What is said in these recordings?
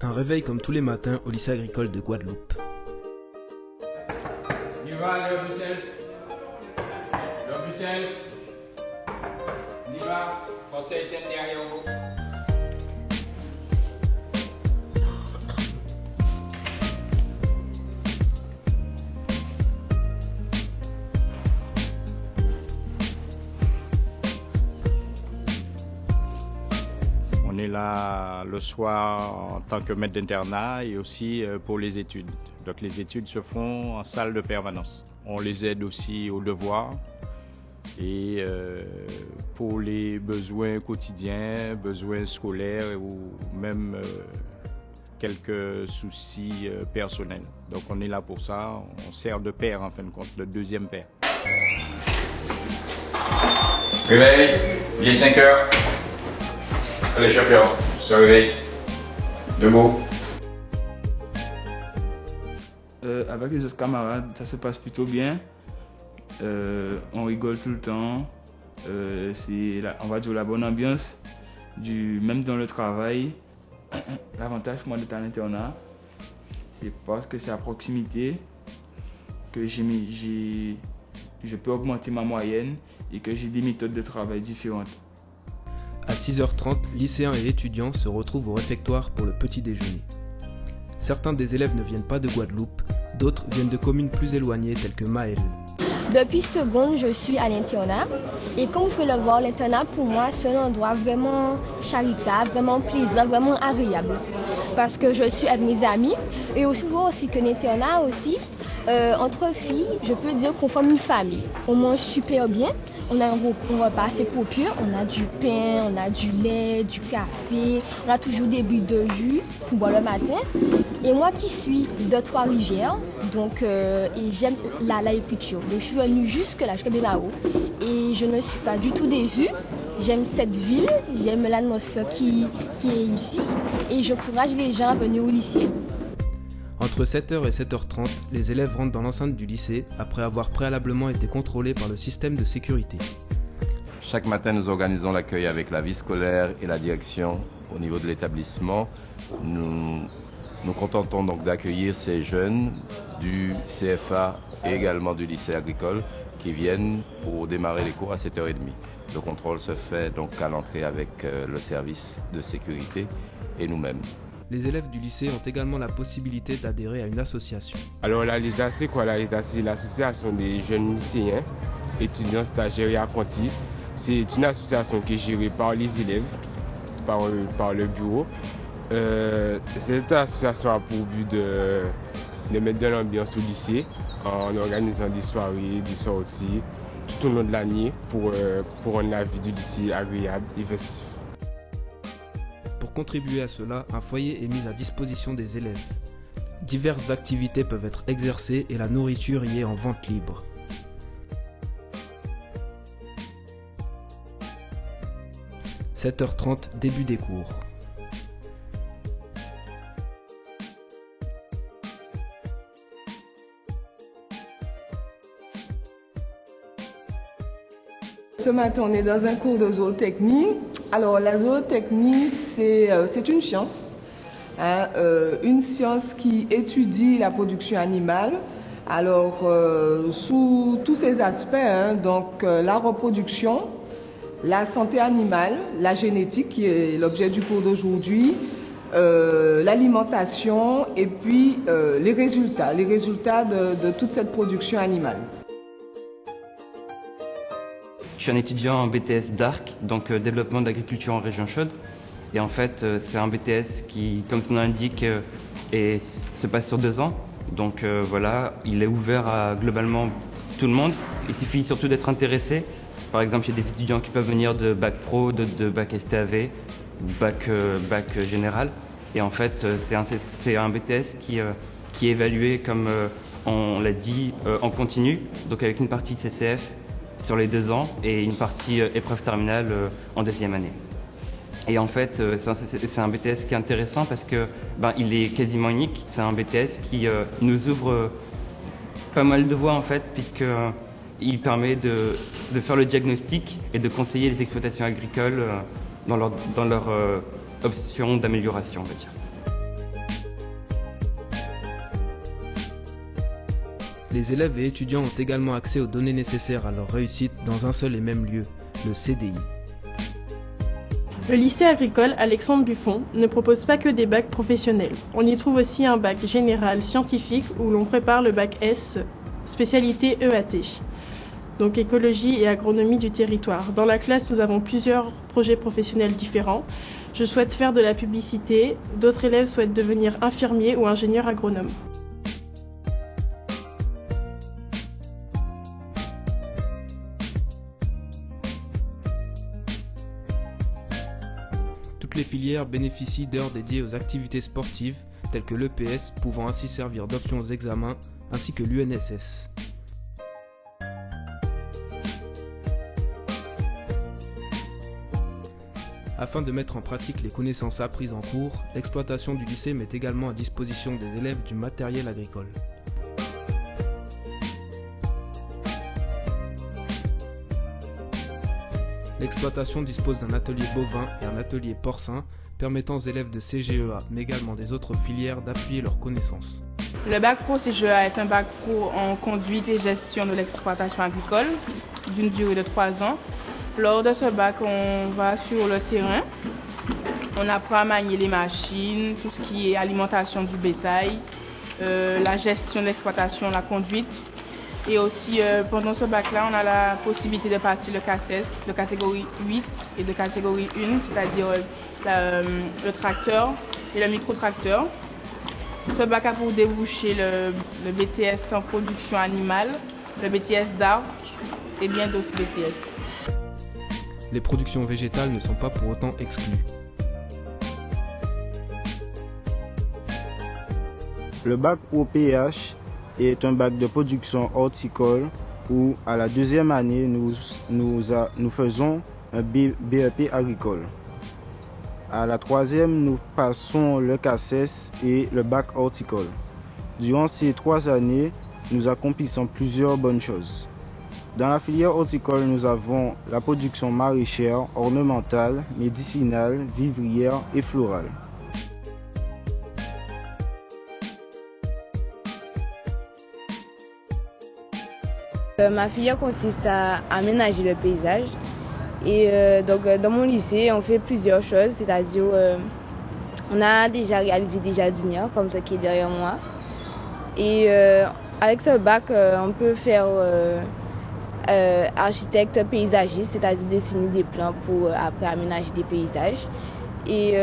Un réveil comme tous les matins au lycée agricole de Guadeloupe. On y va, le Bruxelles. Le Bruxelles. On y va. Conseil est derrière vous. On est là le soir en tant que maître d'internat et aussi pour les études. Donc les études se font en salle de permanence. On les aide aussi aux devoirs et pour les besoins quotidiens, besoins scolaires ou même quelques soucis personnels. Donc on est là pour ça, on sert de père en fin de compte, de deuxième père. Réveil, il est 5 heures. Allez, champion, se réveille. Debout. Avec les autres camarades, ça se passe plutôt bien. On rigole tout le temps. On va dire la bonne ambiance, même dans le travail. L'avantage moi d'être à l'internat, c'est parce que c'est à proximité que je peux augmenter ma moyenne et que j'ai des méthodes de travail différentes. À 6h30, lycéens et étudiants se retrouvent au réfectoire pour le petit déjeuner. Certains des élèves ne viennent pas de Guadeloupe, d'autres viennent de communes plus éloignées telles que Maël. Depuis seconde, je suis à l'internat et comme vous pouvez le voir, l'internat pour moi c'est un endroit vraiment charitable, vraiment plaisant, vraiment agréable parce que je suis avec mes amis et aussi voir aussi que l'internat aussi, entre filles, je peux dire qu'on forme une famille. On mange super bien, on a un repas assez populaire, on a du pain, on a du lait, du café, on a toujours des bulles de jus pour boire le matin. Et moi qui suis de Trois-Rivières, donc et j'aime l'agriculture. Donc je suis venue jusque là, jusqu'à Bémao, et je ne suis pas du tout déçue. J'aime cette ville, j'aime l'atmosphère qui est ici, et j'encourage les gens à venir au lycée. Entre 7h et 7h30, les élèves rentrent dans l'enceinte du lycée après avoir préalablement été contrôlés par le système de sécurité. Chaque matin, nous organisons l'accueil avec la vie scolaire et la direction au niveau de l'établissement. Nous contentons donc d'accueillir ces jeunes du CFA et également du lycée agricole qui viennent pour démarrer les cours à 7h30. Le contrôle se fait donc à l'entrée avec le service de sécurité et nous-mêmes. Les élèves du lycée ont également la possibilité d'adhérer à une association. Alors la LISA, c'est quoi la LISA? C'est l'association des jeunes lycéens, étudiants, stagiaires et apprentis. C'est une association qui est gérée par les élèves, par le bureau. Cette association a pour but de mettre de l'ambiance au lycée en organisant des soirées, des sorties tout au long de l'année pour rendre la vie du lycée agréable et festive. Pour contribuer à cela, un foyer est mis à disposition des élèves. Diverses activités peuvent être exercées et la nourriture y est en vente libre. « 7h30, début des cours. Ce matin, on est dans un cours de zootechnie. Alors, la zootechnie, c'est une science, une science qui étudie la production animale. Alors, sous tous ces aspects, donc la reproduction, la santé animale, la génétique, qui est l'objet du cours d'aujourd'hui, l'alimentation et puis les résultats de toute cette production animale. Je suis un étudiant en BTS DARC, donc développement d'agriculture en région chaude. Et en fait, c'est un BTS qui, comme son nom l'indique, se passe sur 2 ans. Donc voilà, il est ouvert à globalement tout le monde. Il suffit surtout d'être intéressé. Par exemple, il y a des étudiants qui peuvent venir de bac pro, d'autres de bac STAV, bac général. Et en fait, c'est un BTS qui est évalué, comme on l'a dit, en continu, donc avec une partie CCF sur les 2 ans et une partie épreuve terminale en 2e année. Et en fait, c'est un BTS qui est intéressant parce que il est quasiment unique. C'est un BTS qui nous ouvre pas mal de voies en fait, puisque il permet de faire le diagnostic et de conseiller les exploitations agricoles dans leur option d'amélioration, on va dire. Les élèves et étudiants ont également accès aux données nécessaires à leur réussite dans un seul et même lieu, le CDI. Le lycée agricole Alexandre Buffon ne propose pas que des bacs professionnels. On y trouve aussi un bac général scientifique où l'on prépare le bac S, spécialité EAT, donc écologie et agronomie du territoire. Dans la classe, nous avons plusieurs projets professionnels différents. Je souhaite faire de la publicité, d'autres élèves souhaitent devenir infirmiers ou ingénieurs agronomes. Toutes les filières bénéficient d'heures dédiées aux activités sportives, telles que l'EPS, pouvant ainsi servir d'option aux examens, ainsi que l'UNSS. Afin de mettre en pratique les connaissances apprises en cours, l'exploitation du lycée met également à disposition des élèves du matériel agricole. L'exploitation dispose d'un atelier bovin et un atelier porcin, permettant aux élèves de CGEA, mais également des autres filières, d'appuyer leurs connaissances. Le bac pro CGEA est un bac pro en conduite et gestion de l'exploitation agricole, d'une durée de 3 ans. Lors de ce bac, on va sur le terrain, on apprend à manier les machines, tout ce qui est alimentation du bétail, la gestion de l'exploitation, la conduite. Et aussi, pendant ce bac-là, on a la possibilité de passer le CACES de catégorie 8 et de catégorie 1, c'est-à-dire le tracteur et le micro-tracteur. Ce bac a pour déboucher le BTS en production animale, le BTS d'arc et bien d'autres BTS. Les productions végétales ne sont pas pour autant exclues. Le bac pro PH est un bac de production horticole où à la deuxième année nous faisons un BEP agricole. À la troisième, nous passons le CACES et le bac horticole. Durant ces 3 années, nous accomplissons plusieurs bonnes choses. Dans la filière horticole, nous avons la production maraîchère, ornementale, médicinale, vivrière et florale. Ma filière consiste à aménager le paysage. Et donc dans mon lycée, on fait plusieurs choses, c'est-à-dire on a déjà réalisé des jardinières comme ce qui est derrière moi. Et avec ce bac, on peut faire architecte paysagiste, c'est-à-dire dessiner des plans pour après aménager des paysages. Et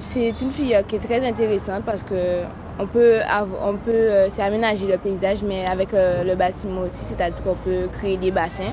c'est une filière qui est très intéressante parce que on peut aménager le paysage, mais avec le bâtiment aussi, c'est-à-dire qu'on peut créer des bassins.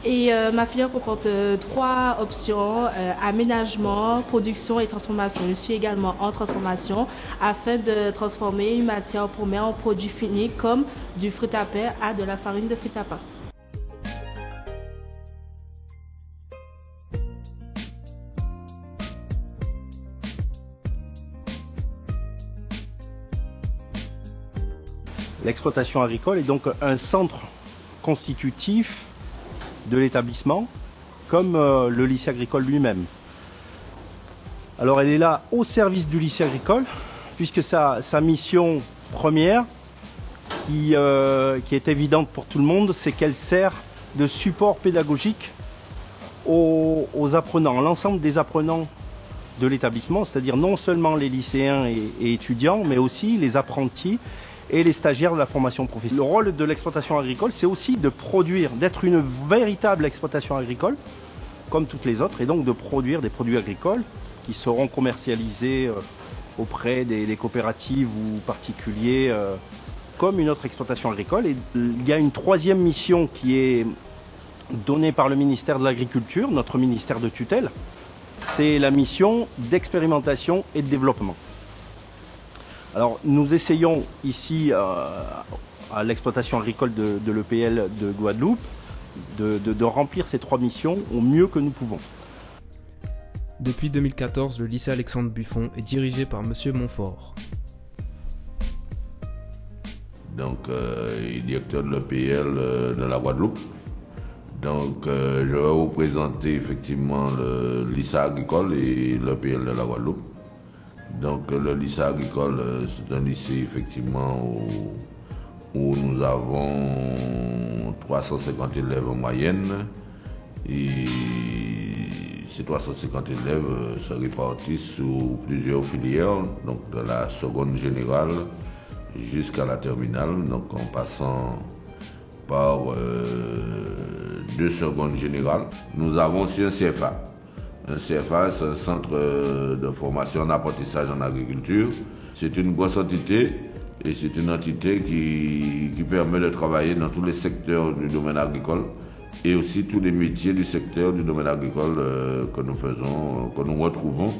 Et ma filière comporte 3 options, aménagement, production et transformation. Je suis également en transformation afin de transformer une matière première en produit fini comme du fruit à pain à de la farine de fruit à pain. L'exploitation agricole est donc un centre constitutif de l'établissement, comme le lycée agricole lui-même. Alors elle est là au service du lycée agricole, puisque sa mission première, qui est évidente pour tout le monde, c'est qu'elle sert de support pédagogique aux apprenants, l'ensemble des apprenants de l'établissement, c'est-à-dire non seulement les lycéens et étudiants, mais aussi les apprentis et les stagiaires de la formation professionnelle. Le rôle de l'exploitation agricole, c'est aussi de produire, d'être une véritable exploitation agricole, comme toutes les autres, et donc de produire des produits agricoles qui seront commercialisés auprès des coopératives ou particuliers comme une autre exploitation agricole. Et il y a une troisième mission qui est donnée par le ministère de l'Agriculture, notre ministère de tutelle. C'est la mission d'expérimentation et de développement. Alors nous essayons ici à l'exploitation agricole de l'EPL de Guadeloupe de remplir ces trois missions au mieux que nous pouvons. Depuis 2014, le lycée Alexandre Buffon est dirigé par Monsieur Montfort. Donc, il est directeur de l'EPL de la Guadeloupe. Donc, je vais vous présenter effectivement le lycée agricole et l'EPL de la Guadeloupe. Donc, le lycée agricole, c'est un lycée effectivement où nous avons 350 élèves en moyenne. Et ces 350 élèves se répartissent sur plusieurs filières, donc de la seconde générale jusqu'à la terminale, donc en passant par deux secondes générales. Nous avons aussi un CFA. Un CFA, c'est un centre de formation en apprentissage en agriculture. C'est une grosse entité et c'est une entité qui permet de travailler dans tous les secteurs du domaine agricole et aussi tous les métiers du secteur du domaine agricole que nous faisons, que nous retrouvons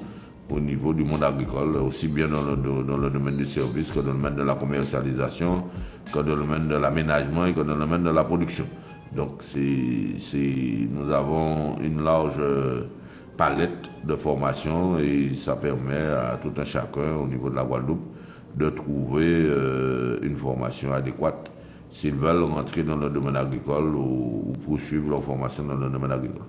au niveau du monde agricole, aussi bien dans le domaine du service que dans le domaine de la commercialisation, que dans le domaine de l'aménagement et que dans le domaine de la production. Donc nous avons une large palette de formation et ça permet à tout un chacun au niveau de la Guadeloupe de trouver une formation adéquate s'ils veulent rentrer dans le domaine agricole ou poursuivre leur formation dans le domaine agricole.